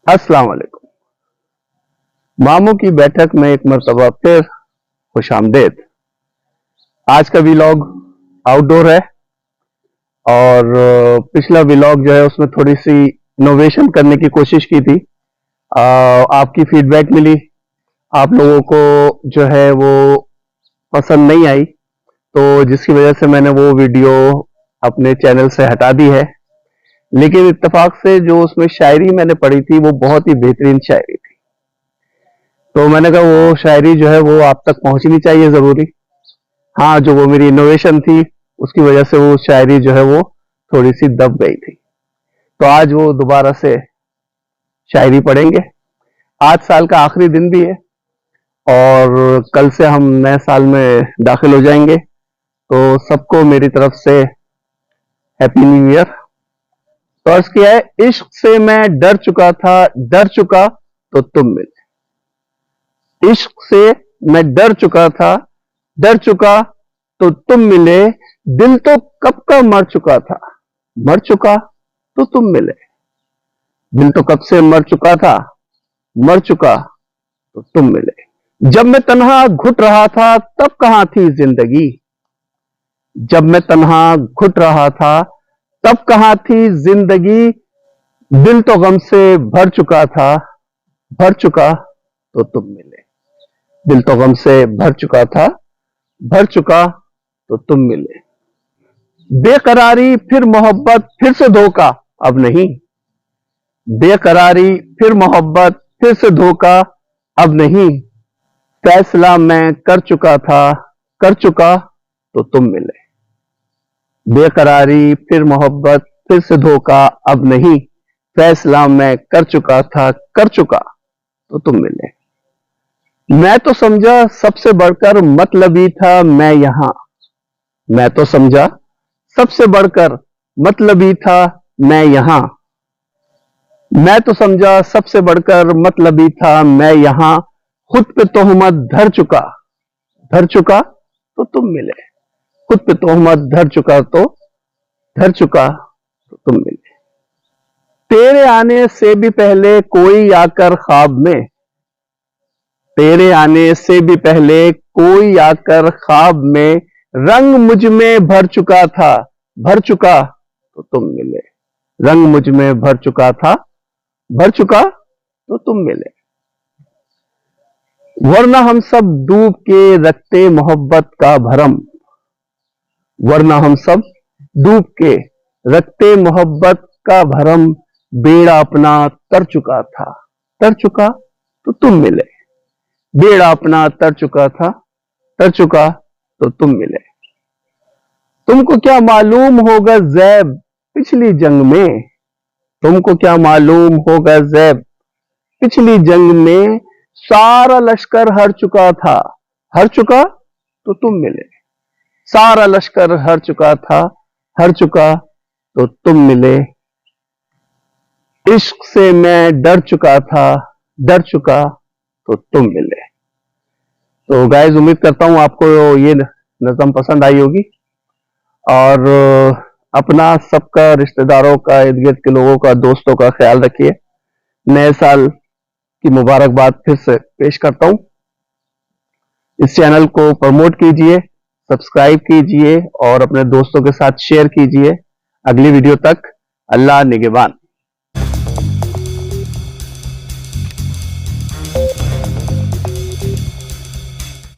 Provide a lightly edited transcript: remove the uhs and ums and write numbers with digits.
अस्सलाम वालेकुम। मामू की बैठक में एक मरतबा फिर खुश आमदेद। आज का व्लॉग आउटडोर है और पिछला व्लॉग जो है उसमें थोड़ी सी इनोवेशन करने की कोशिश की थी। आपकी फीडबैक मिली, आप लोगों को जो है वो पसंद नहीं आई, तो जिसकी वजह से मैंने वो वीडियो अपने चैनल से हटा दी है। लेकिन इत्तेफाक से जो उसमें शायरी मैंने पढ़ी थी वो बहुत ही बेहतरीन शायरी थी, तो मैंने कहा वो शायरी जो है वो आप तक पहुंचनी चाहिए जरूरी। हाँ, जो वो मेरी इनोवेशन थी उसकी वजह से वो शायरी जो है वो थोड़ी सी दब गई थी, तो आज वो दोबारा से शायरी पढ़ेंगे। आज साल का आखिरी दिन भी है और कल से हम नए साल में दाखिल हो जाएंगे, तो सबको मेरी तरफ से हैप्पी न्यू ईयर। तो अर्ज किया है, इश्क से मैं डर चुका था, डर चुका तो तुम मिले। इश्क से मैं डर चुका था, डर चुका तो तुम मिले। दिल तो कब का मर चुका था, मर चुका तो तुम मिले। दिल तो कब से मर चुका था, मर चुका तो तुम मिले। जब मैं तन्हा घुट रहा था तब कहां थी जिंदगी। जब मैं तन्हा घुट रहा था तब कहां थी जिंदगी। दिल तो गम से भर चुका था, भर चुका तो तुम मिले। दिल तो गम से भर चुका था, भर चुका तो तुम मिले। बेकरारी फिर मोहब्बत फिर से धोखा अब नहीं। बेकरारी फिर मोहब्बत फिर से धोखा अब नहीं। फैसला मैं कर चुका था, कर चुका तो तुम मिले। बेकरारी फिर मोहब्बत फिर से धोखा अब नहीं। फैसला मैं कर चुका था, कर चुका तो तुम मिले। मैं तो समझा सबसे बढ़कर मतलबी था मैं यहां। मैं तो समझा सबसे बढ़कर मतलबी था मैं यहां। मैं तो समझा सबसे बढ़कर मतलबी था मैं यहां। खुद पे तोहमत धर चुका, धर चुका तो तुम मिले। खुद पे तोहमत धर चुका तो धर चुका तो तुम मिले। तेरे आने से भी पहले कोई आकर ख्वाब में। तेरे आने से भी पहले कोई आकर ख्वाब में। रंग मुझ में भर चुका था, भर चुका तो तुम मिले। रंग मुझ में भर चुका था, भर चुका तो तुम मिले। वरना हम सब डूब के रखते मोहब्बत का भरम। वरना हम सब डूब के रखते मोहब्बत का भरम। बेड़ा अपना तर चुका था, तर चुका तो तुम मिले। बेड़ा अपना तर चुका था, तर चुका तो तुम मिले। तुमको क्या मालूम होगा ज़ैब पिछली जंग में। तुमको क्या मालूम होगा ज़ैब पिछली जंग में। सारा लश्कर हर चुका था, हर चुका तो तुम मिले। सारा लश्कर हर चुका था, हर चुका तो तुम मिले। इश्क से मैं डर चुका था, डर चुका तो तुम मिले। तो गाइस, उम्मीद करता हूं आपको ये नज़म पसंद आई होगी और अपना सबका, रिश्तेदारों का, इर्द गिर्द के लोगों का, दोस्तों का ख्याल रखिए। नए साल की मुबारकबाद फिर से पेश करता हूं। इस चैनल को प्रमोट कीजिए, सब्सक्राइब कीजिए और अपने दोस्तों के साथ शेयर कीजिए। अगली वीडियो तक अल्लाह निगहबान।